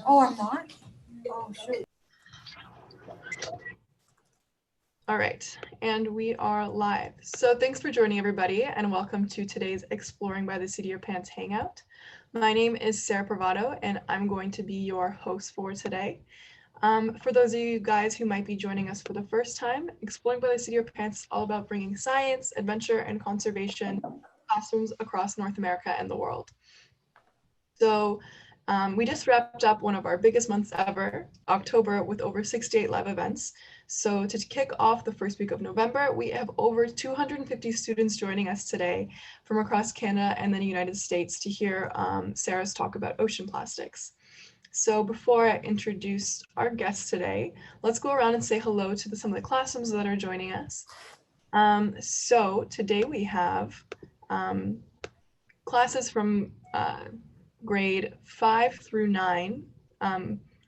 Oh, I'm not? Oh, shoot. All right, and we are live. So thanks for joining everybody and welcome to today's Exploring by the Seat of Your Pants Hangout. My name is Sarah Bravado and I'm going to be your host for today. For those of you guys who might be joining us for the first time, Exploring by the Seat of Your Pants is all about bringing science, adventure, and conservation to classrooms across North America and the world. So we just wrapped up one of our biggest months ever, October, with over 68 live events. So to kick off the first week of November, we have over 250 students joining us today from across Canada and the United States to hear Sarah's talk about ocean plastics. So before I introduce our guests today, let's go around and say hello to some of the classrooms that are joining us. So today we have classes from grade 5 through 9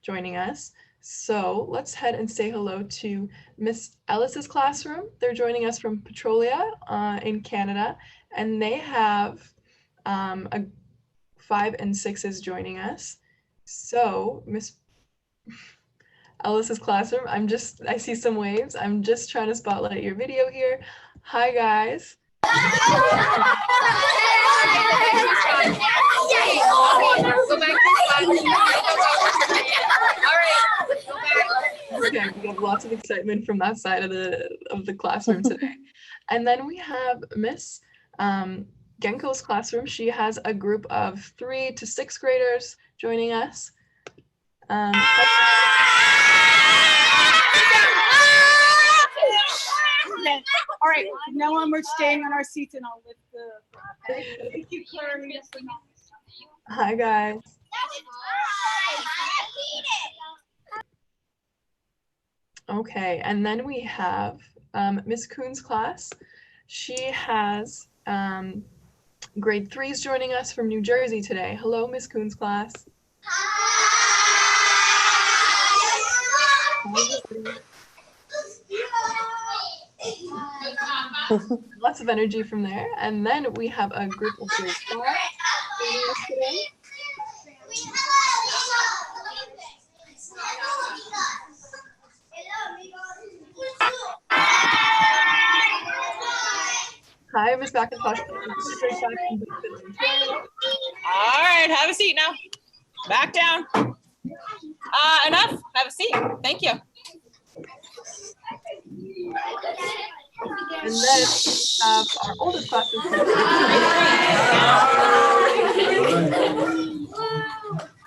joining us. So let's head and say hello to Miss Ellis's classroom. They're joining us from Petrolia in Canada, and they have 5 and 6s joining us. So Miss Ellis's classroom, I see some waves. I'm just trying to spotlight your video here. Hi guys. Okay, we have lots of excitement from that side of the classroom today. And then we have Miss Genko's classroom. She has a group of 3 to 6 graders joining us. All right, from now on we're staying on our seats and I'll lift the. Thank you, Clary. Hi guys. Okay, and then we have Miss Kuhn's class. She has grade 3s joining us from New Jersey today. Hello, Miss Kuhn's class. Lots of energy from there. And then we have a group of grade 5 joining us today. Hi, Miss McIntosh. All right, have a seat now. Back down. Enough. Have a seat. Thank you. And then our oldest class is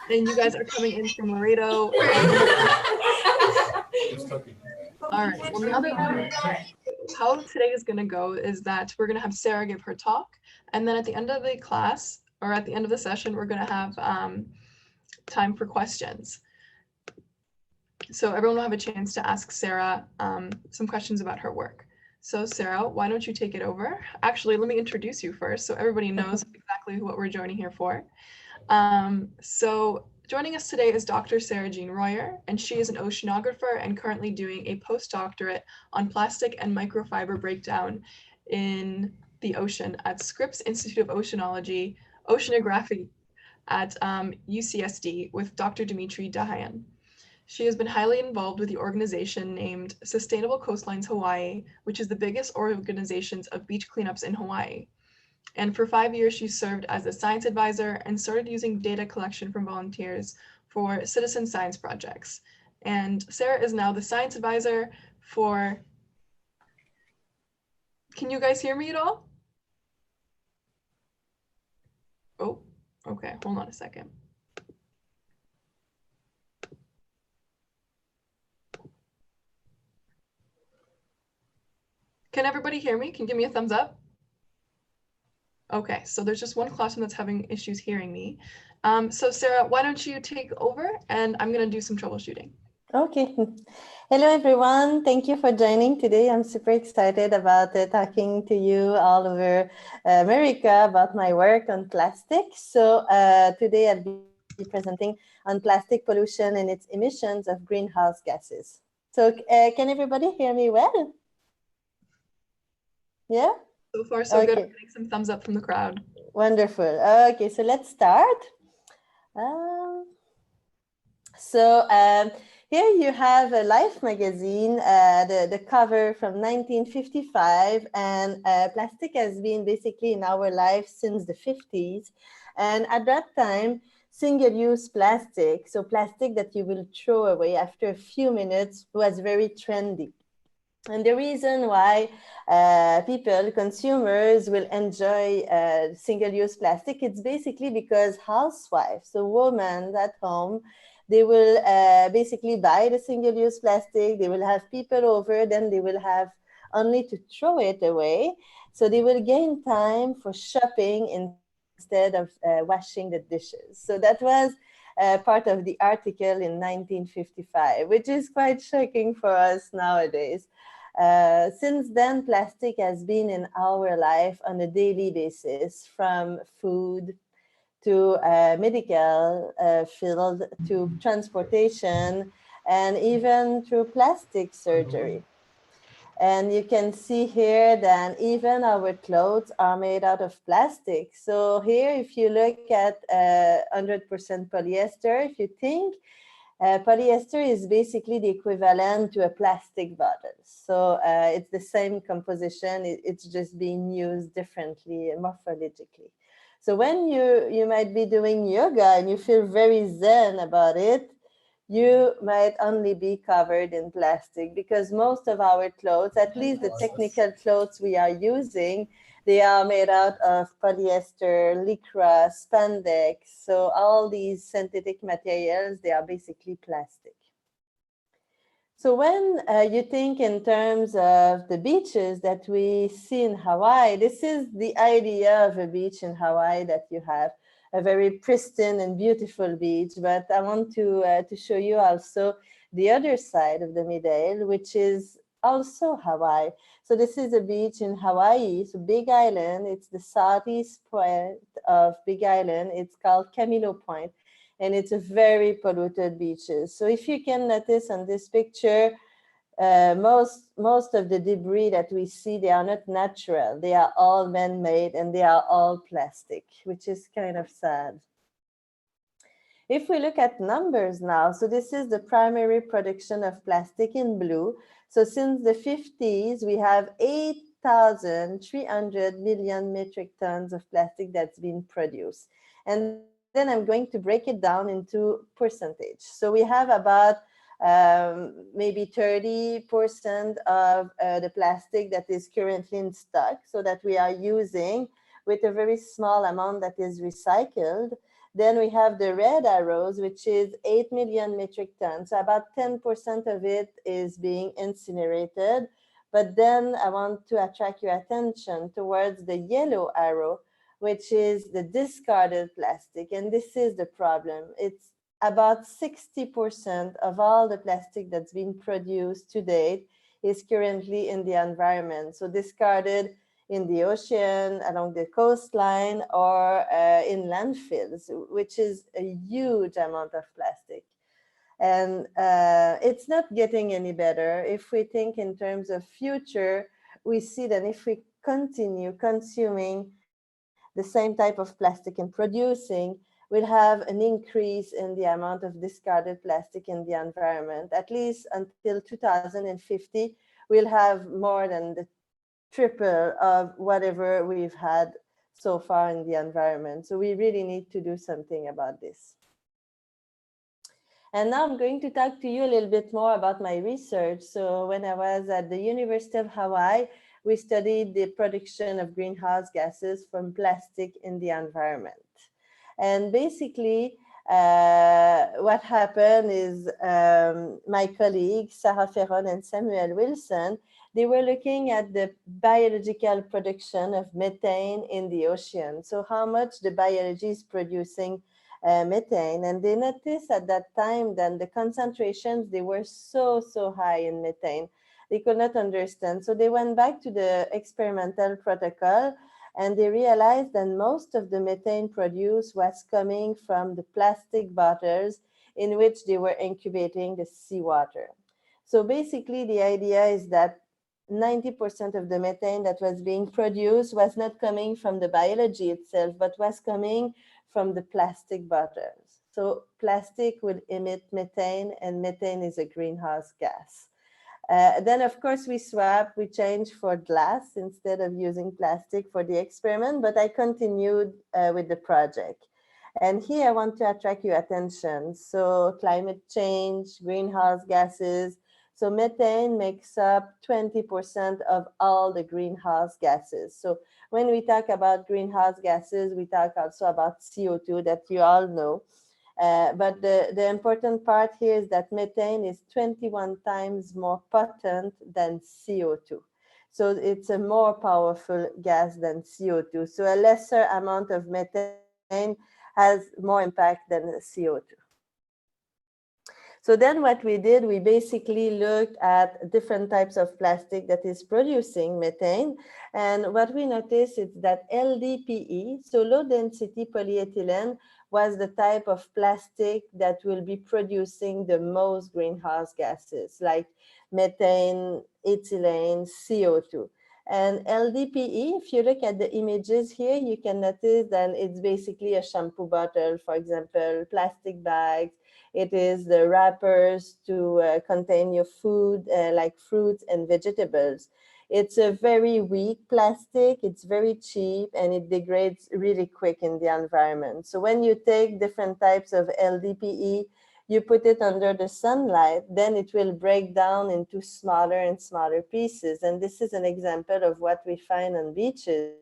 and you guys are coming in from Laredo. All right. Well, now that how today is going to go is that we're going to have Sarah give her talk, and then at the end of the class or at the end of the session, we're going to have time for questions. So everyone will have a chance to ask Sarah some questions about her work. So Sarah, why don't you take it over? Actually, let me introduce you first so everybody knows exactly what we're joining here for. So joining us today is Dr. Sarah-Jeanne Royer, and she is an oceanographer and currently doing a postdoctorate on plastic and microfiber breakdown in the ocean at Scripps Institute of Oceanography at UCSD with Dr. Dimitri Deheyn. She has been highly involved with the organization named Sustainable Coastlines Hawaii, which is the biggest organization of beach cleanups in Hawaii. And for 5 years, she served as a science advisor and started using data collection from volunteers for citizen science projects. And Sarah is now the science advisor for, can you guys hear me at all? Oh, okay, hold on a second. Can everybody hear me? Can you give me a thumbs up? Okay, so there's just one classroom that's having issues hearing me. So Sarah, why don't you take over and I'm gonna do some troubleshooting. Okay. Hello, everyone. Thank you for joining today. I'm super excited about talking to you all over America about my work on plastic. So today I'll be presenting on plastic pollution and its emissions of greenhouse gases. So can everybody hear me well? Yeah? So far, so good. Okay. I'm getting some thumbs up from the crowd. Wonderful. Okay, so let's start. So here you have a Life magazine, the cover from 1955, and plastic has been basically in our life since the 50s. And at that time, single-use plastic, so plastic that you will throw away after a few minutes, was very trendy. And the reason why people, consumers, will enjoy single-use plastic, it's basically because housewives, so women at home, they will basically buy the single-use plastic, they will have people over, then they will have only to throw it away. So they will gain time for shopping instead of washing the dishes. So that was part of the article in 1955, which is quite shocking for us nowadays. Since then, plastic has been in our life on a daily basis, from food to medical field to transportation, and even through plastic surgery. And you can see here that even our clothes are made out of plastic. So here, if you look at 100% polyester, if you think polyester is basically the equivalent to a plastic bottle. So it's the same composition, it's just being used differently morphologically. So when you might be doing yoga and you feel very zen about it, you might only be covered in plastic, because most of our clothes, at least the technical clothes we are using, they are made out of polyester, lycra, spandex. So all these synthetic materials, they are basically plastic. So when you think in terms of the beaches that we see in Hawaii, this is the idea of a beach in Hawaii, that you have a very pristine and beautiful beach. But I want to show you also the other side of the medal, which is also Hawaii. So this is a beach in Hawaii, so Big Island. It's the southeast point of Big Island. It's called Camilo Point, and it's a very polluted beaches. So if you can notice on this picture, most of the debris that we see, they are not natural. They are all man-made, and they are all plastic, which is kind of sad. If we look at numbers now, so this is the primary production of plastic in blue. So since the 50s, we have 8,300 million metric tons of plastic that's been produced. And then I'm going to break it down into percentage. So we have about maybe 30% of the plastic that is currently in stock, so that we are using, with a very small amount that is recycled. Then we have the red arrows, which is 8 million metric tons. So about 10% of it is being incinerated. But then I want to attract your attention towards the yellow arrow, which is the discarded plastic. And this is the problem. It's about 60% of all the plastic that's been produced to date is currently in the environment. So discarded in the ocean, along the coastline, or in landfills, which is a huge amount of plastic. And it's not getting any better. If we think in terms of future, we see that if we continue consuming the same type of plastic and producing, we'll have an increase in the amount of discarded plastic in the environment. At least until 2050, we'll have more than the triple of whatever we've had so far in the environment. So we really need to do something about this. And now I'm going to talk to you a little bit more about my research. So when I was at the University of Hawaii, we studied the production of greenhouse gases from plastic in the environment. And basically, what happened is my colleagues, Sarah Ferron and Samuel Wilson, they were looking at the biological production of methane in the ocean. So how much the biology is producing methane. And they noticed at that time that the concentrations, they were so high in methane. They could not understand. So they went back to the experimental protocol, and they realized that most of the methane produced was coming from the plastic bottles in which they were incubating the seawater. So basically the idea is that 90% of the methane that was being produced was not coming from the biology itself, but was coming from the plastic bottles. So plastic would emit methane, and methane is a greenhouse gas. Then, of course, we changed for glass instead of using plastic for the experiment, but I continued with the project. And here I want to attract your attention. So climate change, greenhouse gases. So methane makes up 20% of all the greenhouse gases. So when we talk about greenhouse gases, we talk also about CO2 that you all know. But the important part here is that methane is 21 times more potent than CO2. So it's a more powerful gas than CO2. So a lesser amount of methane has more impact than CO2. So then what we did, we basically looked at different types of plastic that is producing methane. And what we noticed is that LDPE, so low density polyethylene, was the type of plastic that will be producing the most greenhouse gases, like methane, ethylene, CO2. And LDPE, if you look at the images here, you can notice that it's basically a shampoo bottle, for example, plastic bags. It is the wrappers to contain your food, like fruits and vegetables. It's a very weak plastic, it's very cheap, and it degrades really quick in the environment. So when you take different types of LDPE, you put it under the sunlight, then it will break down into smaller and smaller pieces. And this is an example of what we find on beaches.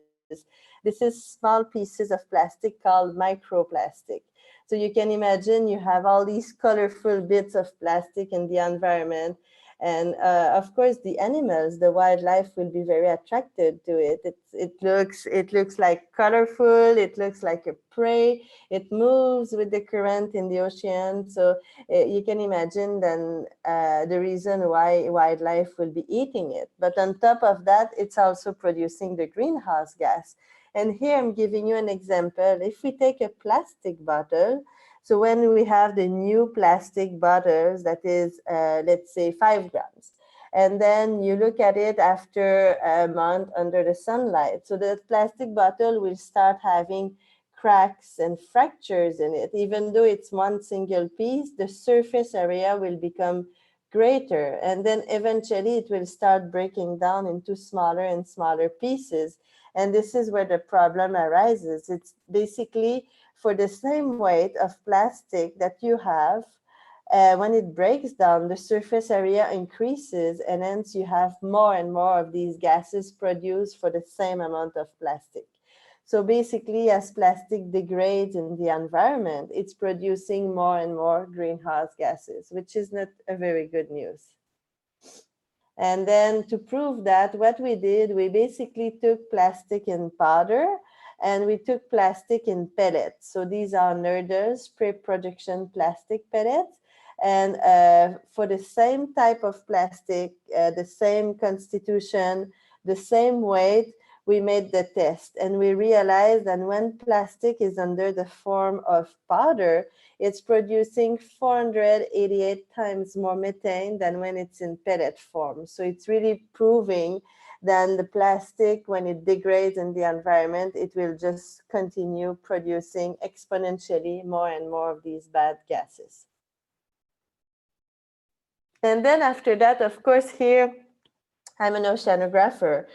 This is small pieces of plastic called microplastic. So you can imagine you have all these colorful bits of plastic in the environment. And of course, the animals, the wildlife will be very attracted to it. It looks like colorful, it looks like a prey, it moves with the current in the ocean. So you can imagine then the reason why wildlife will be eating it. But on top of that, it's also producing the greenhouse gas. And here I'm giving you an example. If we take a plastic bottle, so when we have the new plastic bottles, that is, let's say 5 grams, and then you look at it after a month under the sunlight, so the plastic bottle will start having cracks and fractures in it. Even though it's one single piece, the surface area will become greater, and then eventually it will start breaking down into smaller and smaller pieces. And this is where the problem arises. It's basically for the same weight of plastic that you have, when it breaks down, the surface area increases, and hence you have more and more of these gases produced for the same amount of plastic. So basically, as plastic degrades in the environment, it's producing more and more greenhouse gases, which is not a very good news. And then to prove that, what we did, we basically took plastic in powder, and we took plastic in pellets. So these are Nerders pre-production plastic pellets. And for the same type of plastic, the same constitution, the same weight, we made the test. And we realized that when plastic is under the form of powder, it's producing 488 times more methane than when it's in pellet form. So it's really proving then the plastic, when it degrades in the environment, it will just continue producing exponentially more and more of these bad gases. And then after that, of course, here, I'm an oceanographer.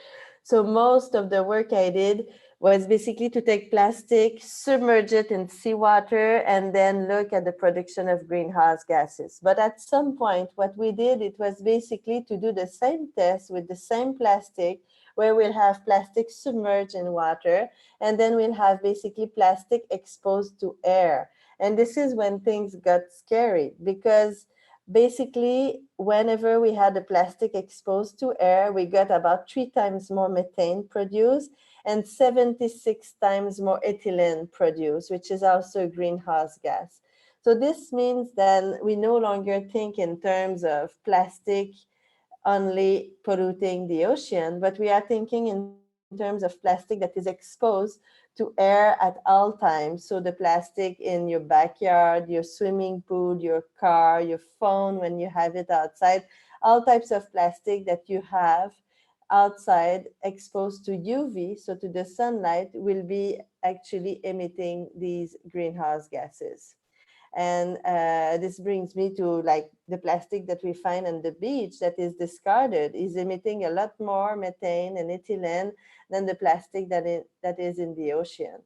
So most of the work I did was basically to take plastic, submerge it in seawater, and then look at the production of greenhouse gases. But at some point, what we did, it was basically to do the same test with the same plastic, where we'll have plastic submerged in water, and then we'll have basically plastic exposed to air. And this is when things got scary, because basically, whenever we had the plastic exposed to air, we got about 3 times more methane produced and 76 times more ethylene produced, which is also a greenhouse gas. So this means then we no longer think in terms of plastic only polluting the ocean, but we are thinking in terms of plastic that is exposed to air at all times. So the plastic in your backyard, your swimming pool, your car, your phone when you have it outside, all types of plastic that you have outside exposed to UV, so to the sunlight, will be actually emitting these greenhouse gases. And this brings me to like the plastic that we find on the beach that is discarded is emitting a lot more methane and ethylene than the plastic that is in the ocean.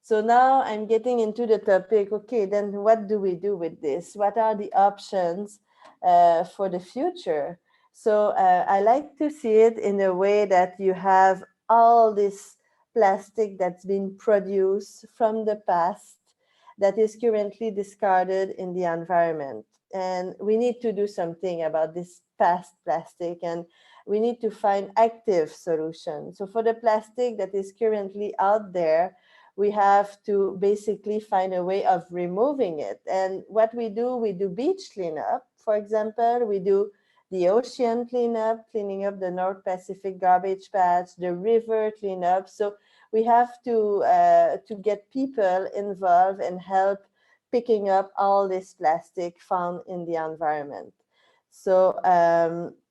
So now I'm getting into the topic, okay, then what do we do with this? What are the options for the future? So I like to see it in a way that you have all this plastic that's been produced from the past that is currently discarded in the environment. And we need to do something about this past plastic, and we need to find active solutions. So for the plastic that is currently out there, we have to basically find a way of removing it. And what we do beach cleanup. For example, we do the ocean cleanup, cleaning up the North Pacific garbage patch, the river cleanup. So we have to get people involved and help picking up all this plastic found in the environment. So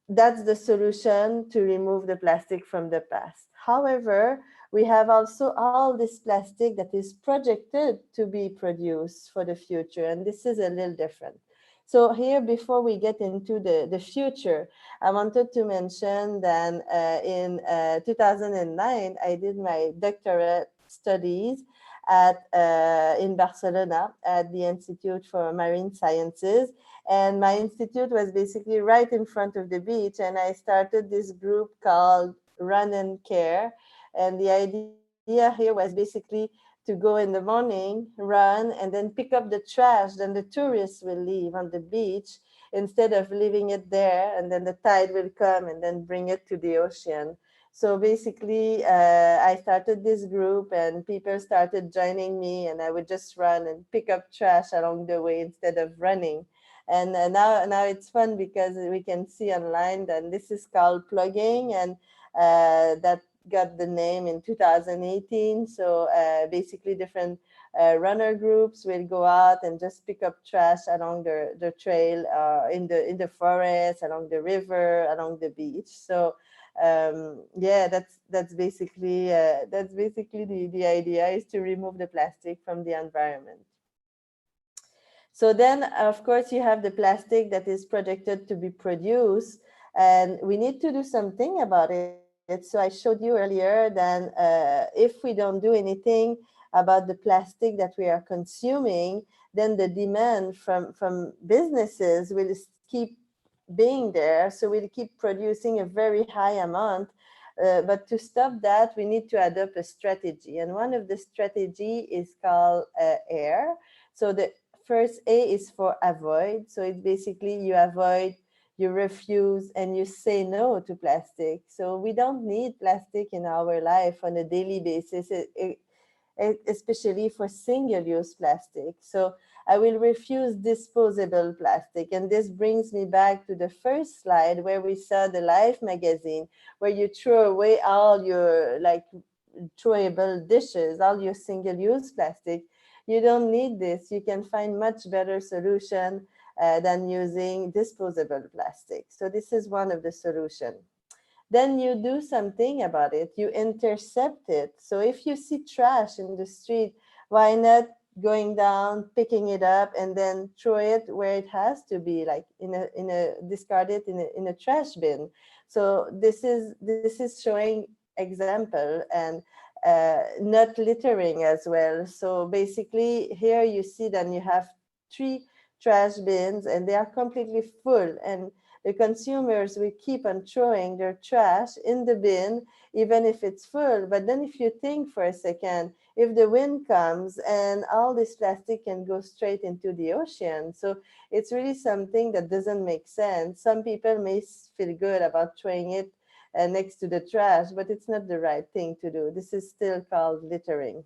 that's the solution to remove the plastic from the past. However, we have also all this plastic that is projected to be produced for the future, and this is a little different. So here, before we get into the future, I wanted to mention that in 2009, I did my doctorate studies in Barcelona at the Institute for Marine Sciences. And my institute was basically right in front of the beach, and I started this group called Run and Care. And the idea here was basically to go in the morning, run, and then pick up the trash. Then the tourists will leave on the beach instead of leaving it there. And then the tide will come and then bring it to the ocean. So basically, I started this group and people started joining me, and I would just run and pick up trash along the way instead of running. And now it's fun because we can see online that this is called plugging, and that got the name in 2018. So basically different runner groups will go out and just pick up trash along the trail, in the forest, along the river, along the beach. So yeah, that's basically the idea, is to remove the plastic from the environment. So then, of course, you have the plastic that is projected to be produced, and we need to do something about it. So I showed you earlier that if we don't do anything about the plastic that we are consuming, then the demand from businesses will keep being there. So we'll keep producing a very high amount. But to stop that, we need to adopt a strategy. And one of the strategy is called AIR. So the first A is for avoid. So it's basically you avoid, you refuse, and you say no to plastic. So we don't need plastic in our life on a daily basis, especially for single-use plastic. So I will refuse disposable plastic. And this brings me back to the first slide where we saw the Life magazine, where you throw away all your like throwable dishes, all your single-use plastic. You don't need this. You can find much better solution than using disposable plastic. So this is one of the solutions. Then you do something about it. You intercept it. So if you see trash in the street, why not going down, picking it up, and then throw it where it has to be, like discard it in a trash bin. So this is showing example, and not littering as well. So basically here you see that you have 3 trash bins and they are completely full, and the consumers will keep on throwing their trash in the bin even if it's full. But then if you think for a second, if the wind comes and all this plastic can go straight into the ocean. So it's really something that doesn't make sense. Some people may feel good about throwing it next to the trash, but it's not the right thing to do. This is still called littering.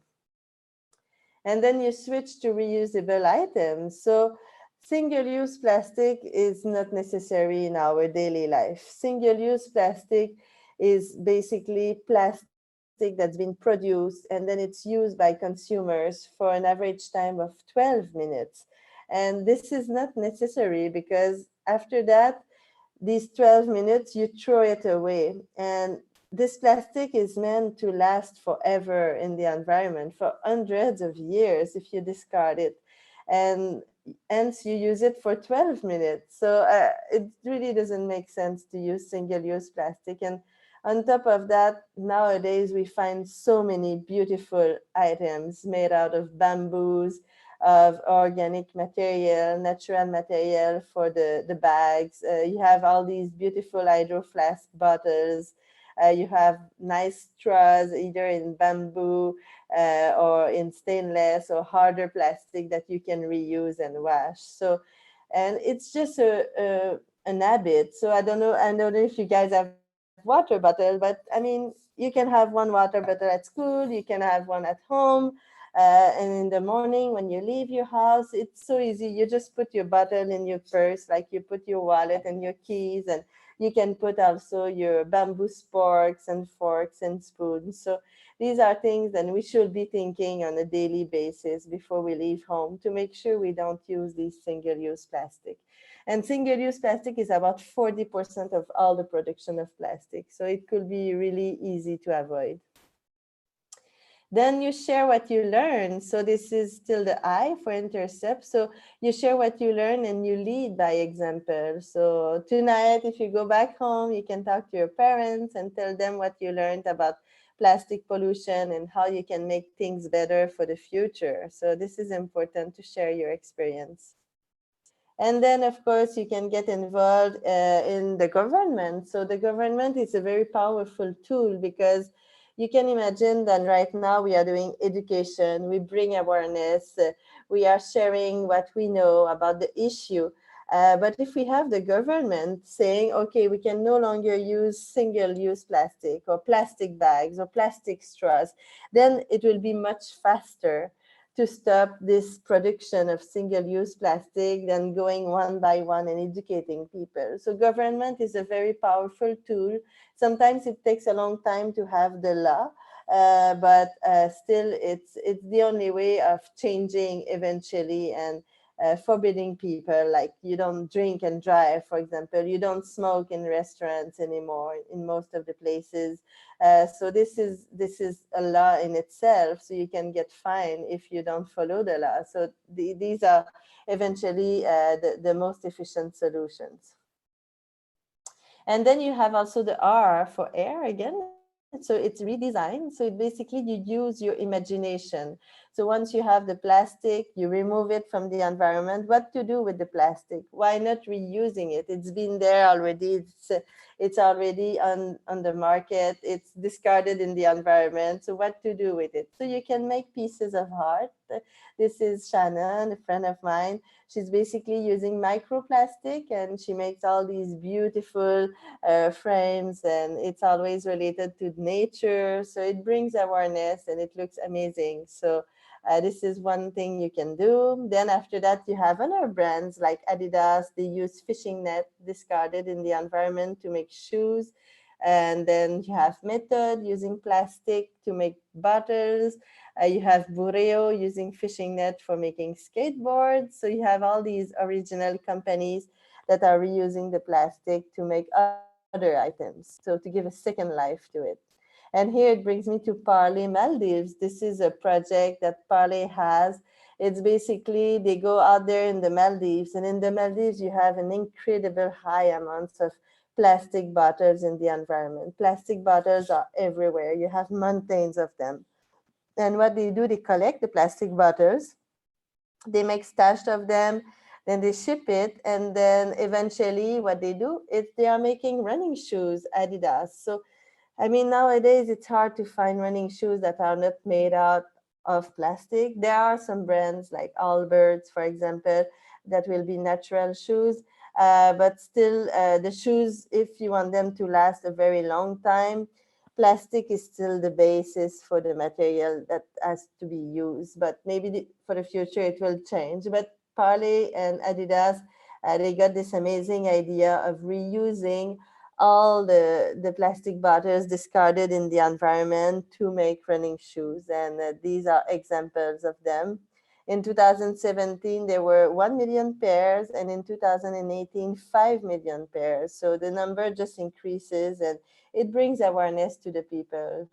And then you switch to reusable items. So single-use plastic is not necessary in our daily life. Single-use plastic is basically plastic that's been produced and then it's used by consumers for an average time of 12 minutes. And this is not necessary because after that, these 12 minutes, you throw it away. And this plastic is meant to last forever in the environment for hundreds of years if you discard it. And hence you use it for 12 minutes. So it really doesn't make sense to use single-use plastic. And on top of that, nowadays we find so many beautiful items made out of bamboos, of organic material, natural material for the bags. You have all these beautiful hydro flask bottles. You have nice straws, either in bamboo or in stainless or harder plastic that you can reuse and wash. So, and it's just an habit. So I don't know if you guys have water bottle, but I mean, you can have one water bottle at school, you can have one at home. And in the morning when you leave your house, it's so easy. You just put your bottle in your purse, like you put your wallet and your keys, and you can put also your bamboo sporks and forks and spoons. So these are things that we should be thinking on a daily basis before we leave home to make sure we don't use these single-use plastic. And single-use plastic is about 40% of all the production of plastic. So it could be really easy to avoid. Then you share what you learn. So this is still the I for Intercept. So you share what you learn and you lead by example. So tonight, if you go back home, you can talk to your parents and tell them what you learned about plastic pollution and how you can make things better for the future. So this is important to share your experience. And then, of course, you can get involved in the government. So the government is a very powerful tool because you can imagine that right now we are doing education, we bring awareness, we are sharing what we know about the issue. But if we have the government saying, okay, we can no longer use single-use plastic or plastic bags or plastic straws, then it will be much faster to stop this production of single-use plastic than going one by one and educating people. So government is a very powerful tool. Sometimes it takes a long time to have the law, but still it's the only way of changing eventually and forbidding people, like you don't drink and drive, for example, you don't smoke in restaurants anymore in most of the places. So this is a law in itself, so you can get fined if you don't follow the law. So these are eventually the most efficient solutions. And then you have also the R for air again. So it's redesign. So basically you use your imagination. So once you have the plastic, you remove it from the environment. What to do with the plastic? Why not reusing it? It's been there already. It's already on the market. It's discarded in the environment. So what to do with it? So you can make pieces of art. This is Shannon, a friend of mine. She's basically using microplastic and she makes all these beautiful frames, and it's always related to nature. So it brings awareness and it looks amazing. So this is one thing you can do. Then after that, you have other brands like Adidas. They use fishing net discarded in the environment to make shoes. And then you have Method using plastic to make bottles. You have Bureo using fishing net for making skateboards. So you have all these original companies that are reusing the plastic to make other items. So to give a second life to it. And here it brings me to Parley Maldives. This is a project that Parley has. It's basically, they go out there in the Maldives, and in the Maldives, you have an incredible high amounts of plastic bottles in the environment. Plastic bottles are everywhere. You have mountains of them. And what they do, they collect the plastic bottles, they make stash of them, then they ship it, and then eventually what they do is they are making running shoes, Adidas. So I mean, nowadays it's hard to find running shoes that are not made out of plastic. There are some brands like Allbirds, for example, that will be natural shoes. But still, the shoes, if you want them to last a very long time, plastic is still the basis for the material that has to be used. But maybe for the future, it will change. But Parley and Adidas, they got this amazing idea of reusing all the plastic bottles discarded in the environment to make running shoes. And these are examples of them. In 2017, there were 1 million pairs, and in 2018, 5 million pairs. So the number just increases, and it brings awareness to the people.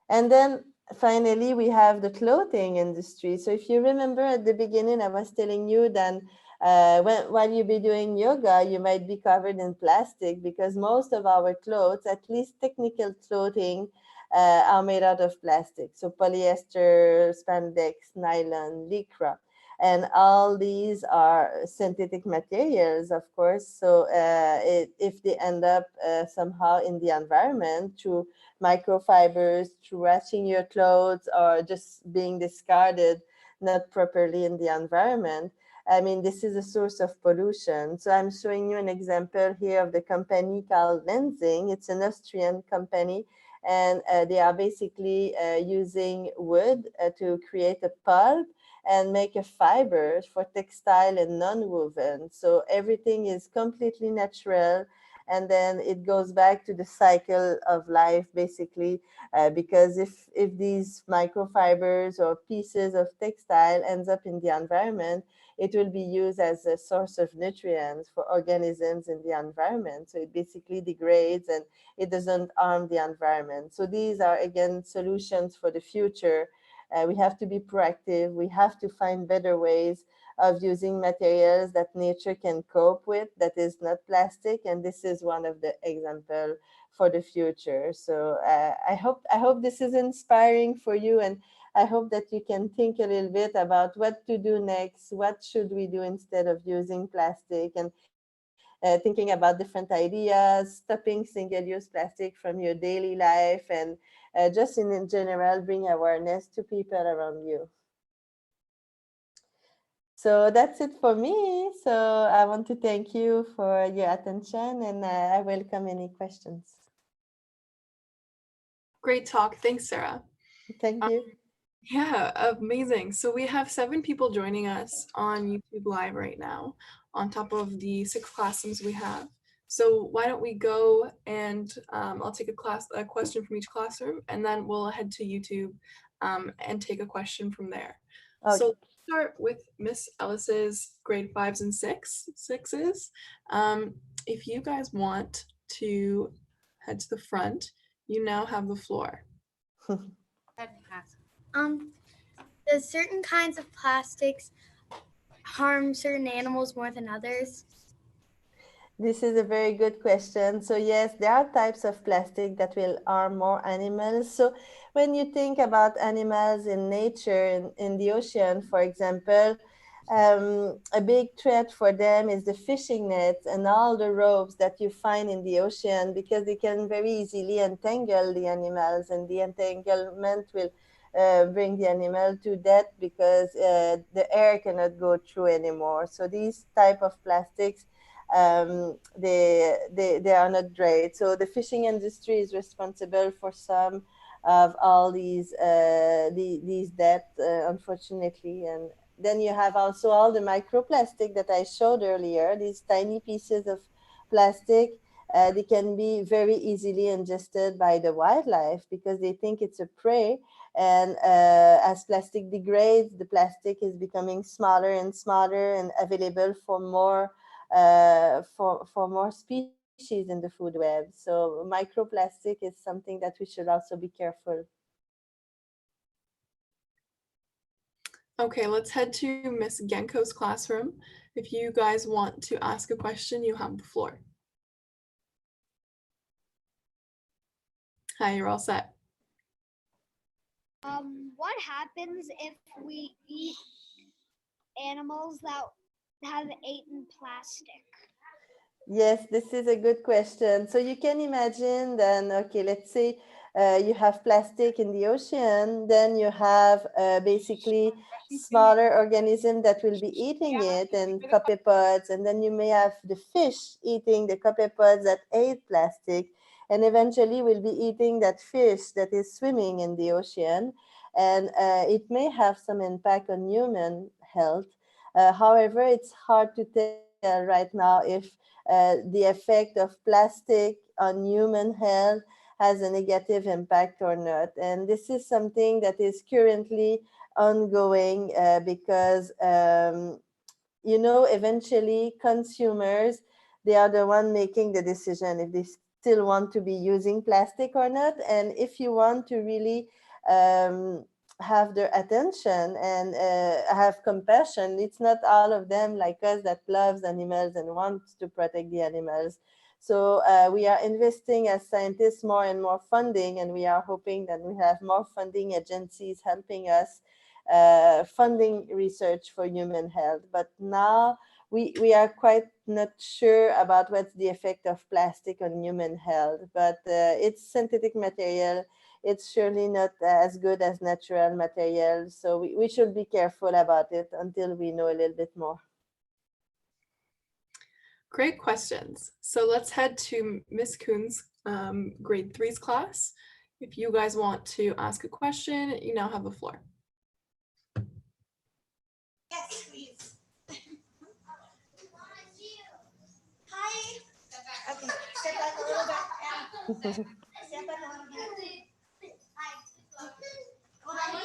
And then finally, we have the clothing industry. So if you remember at the beginning, I was telling you that while you be doing yoga, you might be covered in plastic, because most of our clothes, at least technical clothing, are made out of plastic. So polyester, spandex, nylon, lycra. And all these are synthetic materials, of course. So if they end up somehow in the environment through microfibers, through washing your clothes, or just being discarded not properly in the environment, I mean, this is a source of pollution. So I'm showing you an example here of the company called Lenzing. It's an Austrian company, and they are basically using wood to create a pulp and make a fiber for textile and non-woven. So everything is completely natural. And then it goes back to the cycle of life, basically, because if these microfibers or pieces of textile ends up in the environment, it will be used as a source of nutrients for organisms in the environment. So it basically degrades and it doesn't harm the environment. So these are, again, solutions for the future. We have to be proactive. We have to find better ways of using materials that nature can cope with, that is not plastic. And this is one of the examples for the future. So I hope this is inspiring for you, and I hope that you can think a little bit about what to do next, what should we do instead of using plastic, and thinking about different ideas, stopping single-use plastic from your daily life, and just in general, bring awareness to people around you. So that's it for me. So I want to thank you for your attention, and I welcome any questions. Great talk. Thanks, Sarah. Thank you. Yeah, amazing. So we have 7 people joining us on YouTube Live right now, on top of the 6 classrooms we have. So why don't we go and I'll take a question from each classroom, and then we'll head to YouTube and take a question from there. Okay. So let's start with Miss Ellis's grade 5s and 6s. If you guys want to head to the front, you now have the floor. Does certain kinds of plastics harm certain animals more than others? This is a very good question. So yes, there are types of plastic that will harm more animals. So when you think about animals in nature, in the ocean, for example, a big threat for them is the fishing nets and all the ropes that you find in the ocean, because they can very easily entangle the animals, and the entanglement will bring the animal to death, because the air cannot go through anymore. So these type of plastics, they are not great. So the fishing industry is responsible for some of all these deaths, unfortunately. And then you have also all the microplastic that I showed earlier, these tiny pieces of plastic. They can be very easily ingested by the wildlife, because they think it's a prey. And as plastic degrades, the plastic is becoming smaller and smaller and available for more species in the food web. So microplastic is something that we should also be careful. Okay, let's head to Miss Genko's classroom. If you guys want to ask a question, you have the floor. Hi, you're all set. What happens if we eat animals that have eaten plastic? Yes, this is a good question. So you can imagine then, okay, let's say you have plastic in the ocean, then you have basically smaller organisms that will be eating it, and copepods, and then you may have the fish eating the copepods that ate plastic, and eventually will be eating that fish that is swimming in the ocean. And it may have some impact on human health. However, it's hard to tell right now if the effect of plastic on human health has a negative impact or not. And this is something that is currently ongoing because eventually consumers, they are the one making the decision if they still want to be using plastic or not. And if you want to really have their attention and have compassion, it's not all of them like us that loves animals and wants to protect the animals. So we are investing as scientists more and more funding, and we are hoping that we have more funding agencies helping us funding research for human health. But now we are quite not sure about what's the effect of plastic on human health, but it's synthetic material. It's surely not as good as natural material. So we should be careful about it until we know a little bit more. Great questions. So let's head to Miss Kuhn's grade 3's class. If you guys want to ask a question, you now have the floor. Yes, please. Hi. Okay, step back a little bit. Step back a little bit. Hi. Hold on 1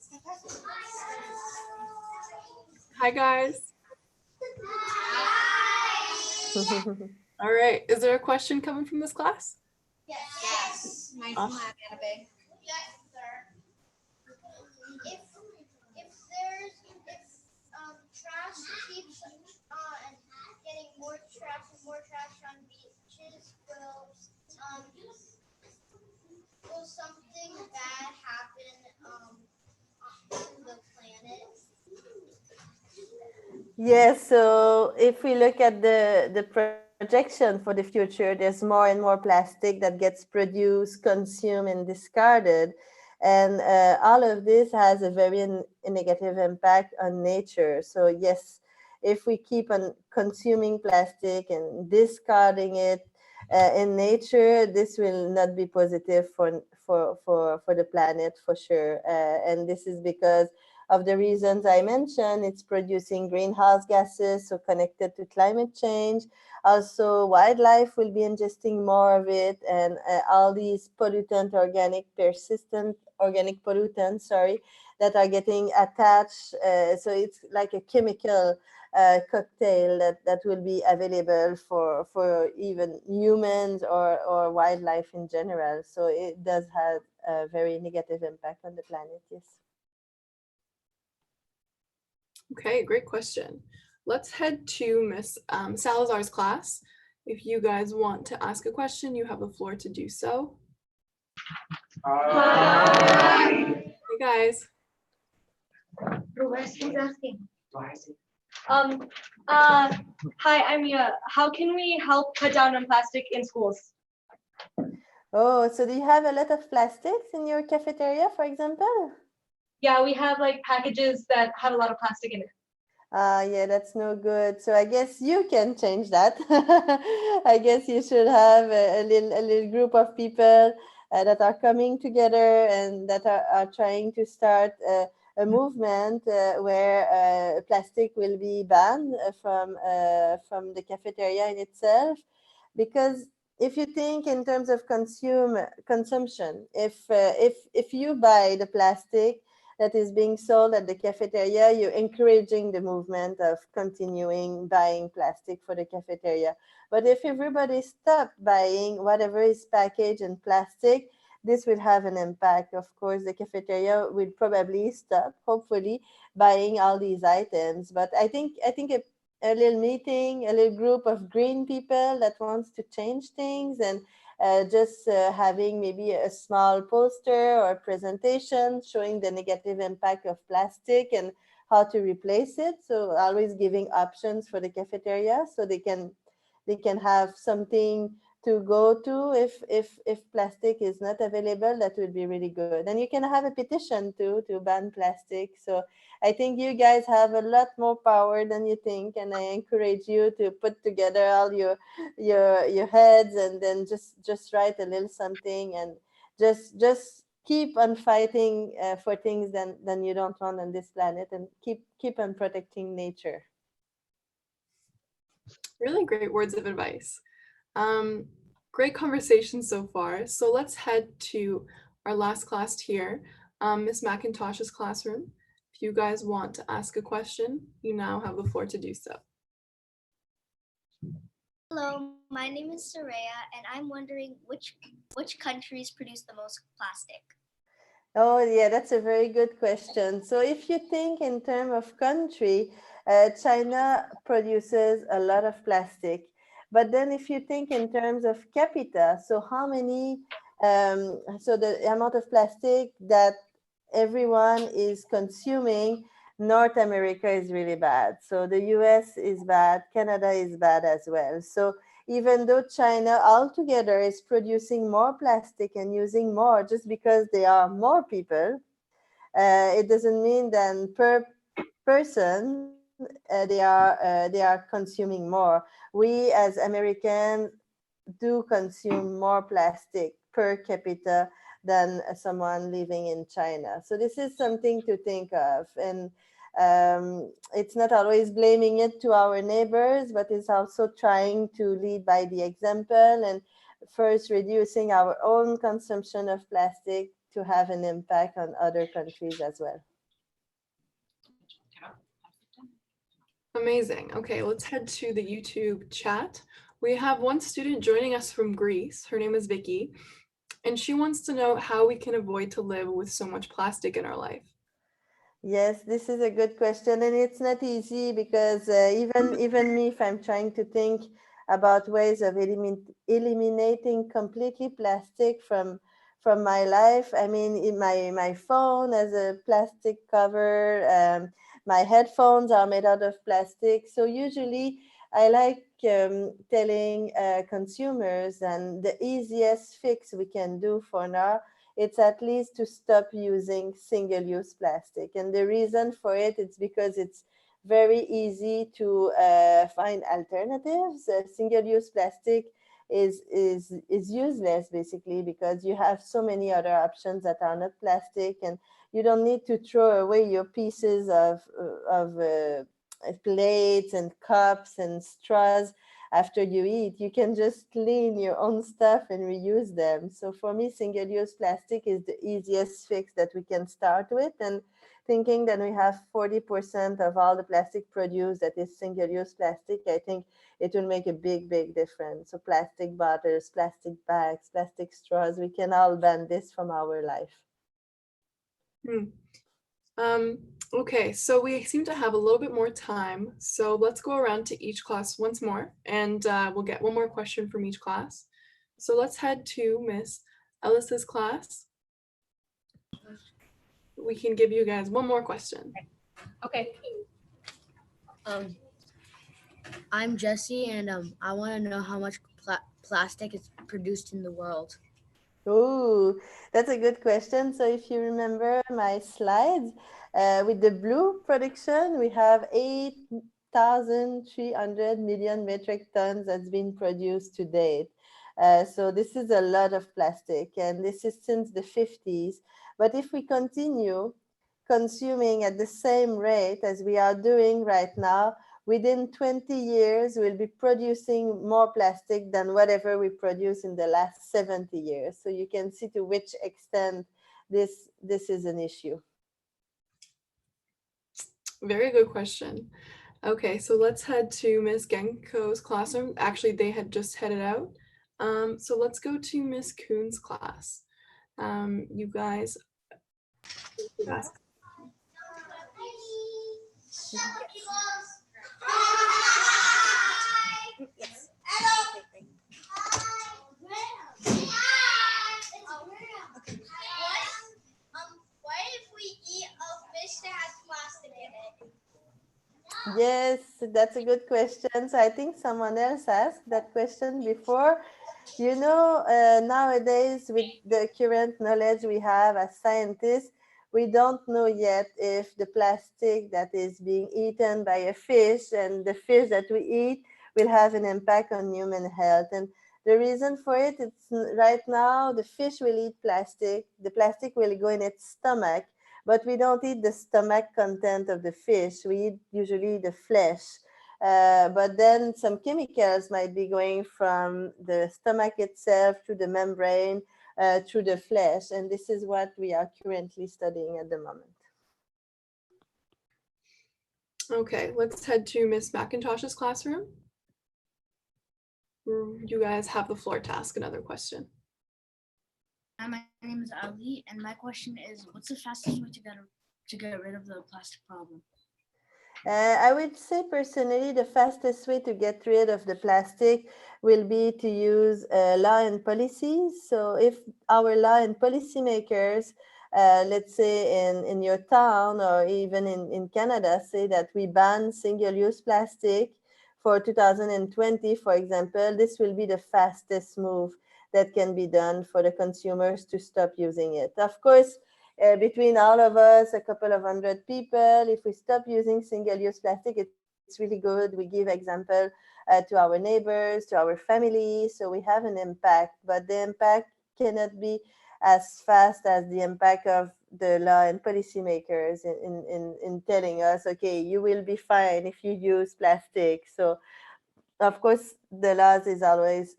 second. Step back. Hi, guys. All right. Is there a question coming from this class? Yes. Nice Awesome. clap, Annabelle. Yes, sir. If trash keeps getting more trash on beaches, will something bad happen to the planet? Yes, so if we look at the projection for the future, there's more and more plastic that gets produced, consumed, and discarded. And all of this has a very negative impact on nature. So yes, if we keep on consuming plastic and discarding it in nature, this will not be positive for the planet for sure. And this is because of the reasons I mentioned. It's producing greenhouse gases, so connected to climate change. Also, wildlife will be ingesting more of it, and all these persistent organic pollutants, that are getting attached. So it's like a chemical cocktail that will be available for even humans or wildlife in general. So it does have a very negative impact on the planet, yes. Okay, great question. Let's head to Miss Salazar's class. If you guys want to ask a question, you have the floor to do so. Hi. Hey guys. Hi, I'm Mia. How can we help cut down on plastic in schools? Oh, so do you have a lot of plastics in your cafeteria, for example? Yeah, we have like packages that have a lot of plastic in it. Yeah, that's no good. So I guess you can change that. I guess you should have a little group of people that are coming together and that are trying to start a movement where plastic will be banned from the cafeteria in itself. Because if you think in terms of consumption, if you buy the plastic that is being sold at the cafeteria, you're encouraging the movement of continuing buying plastic for the cafeteria. But if everybody stopped buying whatever is packaged in plastic, this will have an impact. Of course, the cafeteria will probably stop, hopefully, buying all these items. But I think a little meeting, a little group of green people that wants to change things, and just having maybe a small poster or a presentation showing the negative impact of plastic and how to replace it. So always giving options for the cafeteria so they can have something to go to if plastic is not available. That would be really good. And you can have a petition too to ban plastic. So I think you guys have a lot more power than you think, and I encourage you to put together all your heads and then just write a little something and just keep on fighting for things that you don't want on this planet, and keep on protecting nature. Really great words of advice. Great conversation so far. So let's head to our last class here, Miss McIntosh's classroom. you guys want to ask a question, you now have the floor to do so. Hello, my name is Sarah, and I'm wondering which countries produce the most plastic. Oh, yeah, that's a very good question. So if you think in terms of country, China produces a lot of plastic. But then if you think in terms of capita, so how many, so the amount of plastic that everyone is consuming, North America is really bad. So the US is bad, Canada is bad as well. So even though China altogether is producing more plastic and using more just because there are more people, it doesn't mean that per person they are consuming more. We as Americans do consume more plastic per capita than someone living in China. So this is something to think of. And it's not always blaming it to our neighbors, but it's also trying to lead by the example and first reducing our own consumption of plastic to have an impact on other countries as well. Amazing. Okay, let's head to the YouTube chat. We have one student joining us from Greece. Her name is Vicky, and she wants to know how we can avoid to live with so much plastic in our life. Yes, this is a good question, and it's not easy because even me, if I'm trying to think about ways of eliminating completely plastic from my life. I mean, in my phone has a plastic cover. My headphones are made out of plastic. So usually I like telling consumers, and the easiest fix we can do for now, it's at least to stop using single-use plastic. And the reason for it is because it's very easy to find alternatives. Single-use plastic is useless basically because you have so many other options that are not plastic, and you don't need to throw away your pieces of plates and cups and straws after you eat. You can just clean your own stuff and reuse them. So for me, single-use plastic is the easiest fix that we can start with. And thinking that we have 40% of all the plastic produced that is single-use plastic, I think it will make a big, big difference. So plastic bottles, plastic bags, plastic straws, we can all ban this from our life. Okay, so we seem to have a little bit more time. So let's go around to each class once more, and we'll get one more question from each class. So let's head to Miss Ellis's class. We can give you guys one more question. Okay. I'm Jesse, and I want to know how much plastic is produced in the world. Oh, that's a good question. So if you remember my slides, with the blue production, we have 8,300 million metric tons that's been produced to date. So this is a lot of plastic, and this is since the 50s. But if we continue consuming at the same rate as we are doing right now, within 20 years, we'll be producing more plastic than whatever we produce in the last 70 years. So you can see to which extent this is an issue. Very good question. Okay, so let's head to Miss Genko's classroom. Actually, they had just headed out. So let's go to Miss Kuhn's class. You guys, ask. Yes. What if we eat a fish that has plastic in it? Yes, that's a good question. So I think someone else asked that question before. You know, nowadays with the current knowledge we have as scientists, we don't know yet if the plastic that is being eaten by a fish and the fish that we eat will have an impact on human health. And the reason for it, it's right now the fish will eat plastic, the plastic will go in its stomach, but we don't eat the stomach content of the fish, we eat usually the flesh. But then some chemicals might be going from the stomach itself to the membrane, through the flesh. And this is what we are currently studying at the moment. Okay, let's head to Miss McIntosh's classroom. You guys have the floor to ask another question. Hi, my name is Ali, and my question is, what's the fastest way to get rid of the plastic problem? I would say personally, the fastest way to get rid of the plastic will be to use law and policies. So if our law and policy makers, let's say in your town or even in Canada, say that we ban single-use plastic for 2020, for example, this will be the fastest move that can be done for the consumers to stop using it. Of course, between all of us, a couple of hundred people, if we stop using single-use plastic, it's really good. We give example to our neighbors, to our family, so we have an impact, but the impact cannot be as fast as the impact of the law and policymakers in telling us, okay, you will be fine if you use plastic. So of course, the laws is always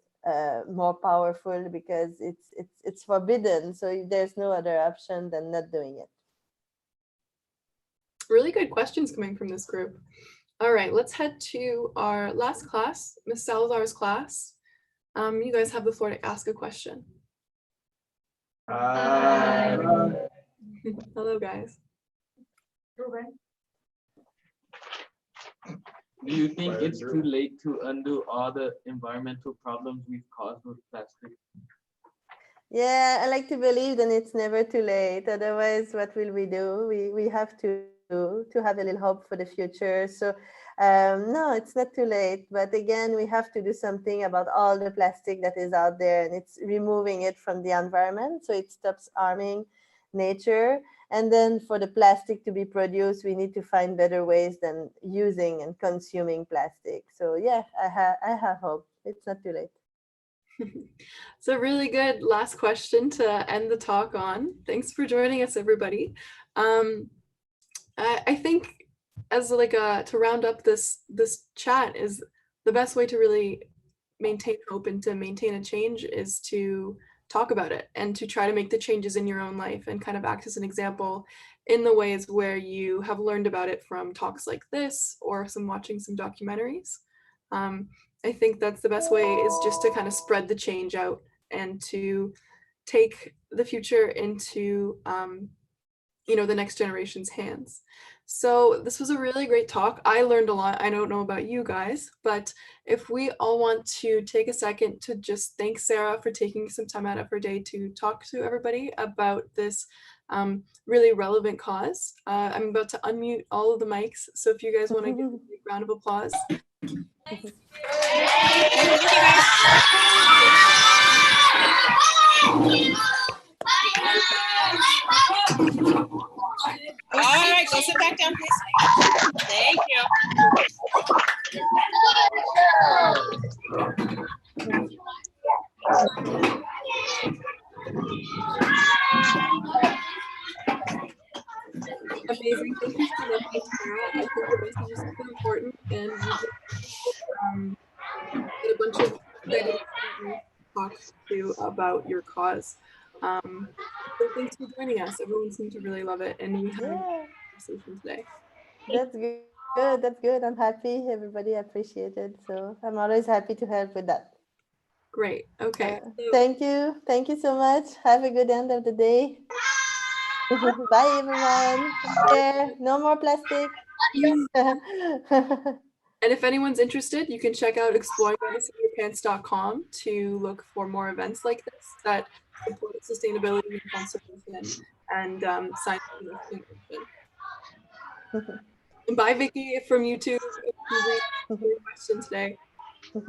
more powerful because it's forbidden. So there's no other option than not doing it. Really good questions coming from this group. All right, let's head to our last class, Ms. Salazar's class. You guys have the floor to ask a question. Hi. Hello, guys. Do you think it's too late to undo all the environmental problems we've caused with plastic? Yeah, I like to believe that it's never too late. Otherwise, what will we do? We have to have a little hope for the future. So no, it's not too late. But again, we have to do something about all the plastic that is out there, and it's removing it from the environment so it stops harming nature. And then for the plastic to be produced, we need to find better ways than using and consuming plastic. So yeah, I have hope. It's not too late. So really good last question to end the talk on. Thanks for joining us, everybody. I think as like to round up this chat is the best way to really maintain hope and to maintain a change is to talk about it and to try to make the changes in your own life and kind of act as an example in the ways where you have learned about it from talks like this or watching some documentaries. I think that's the best way is just to kind of spread the change out and to take the future into the next generation's hands. So this was a really great talk. I learned a lot. I don't know about you guys, but if we all want to take a second to just thank Sarah for taking some time out of her day to talk to everybody about this really relevant cause. I'm about to unmute all of the mics. So if you guys want to give a big round of applause. All right, go sit back down, please. Thank you. Amazing. Thank you so much, Sarah. I think the message is super important, and you had a bunch of exciting talk to about your cause. So thanks for joining us. Everyone seemed to really love it, and we had a conversation today. That's good. That's good. I'm happy. Everybody appreciated. So I'm always happy to help with that. Great. Okay. Thank you. Thank you so much. Have a good end of the day. Bye, everyone. Take care. No more plastic. And if anyone's interested, you can check out exploringbytheseatyourpants.com to look for more events like this that support sustainability and conservation and science education. And bye, Vicky from YouTube. Great question today.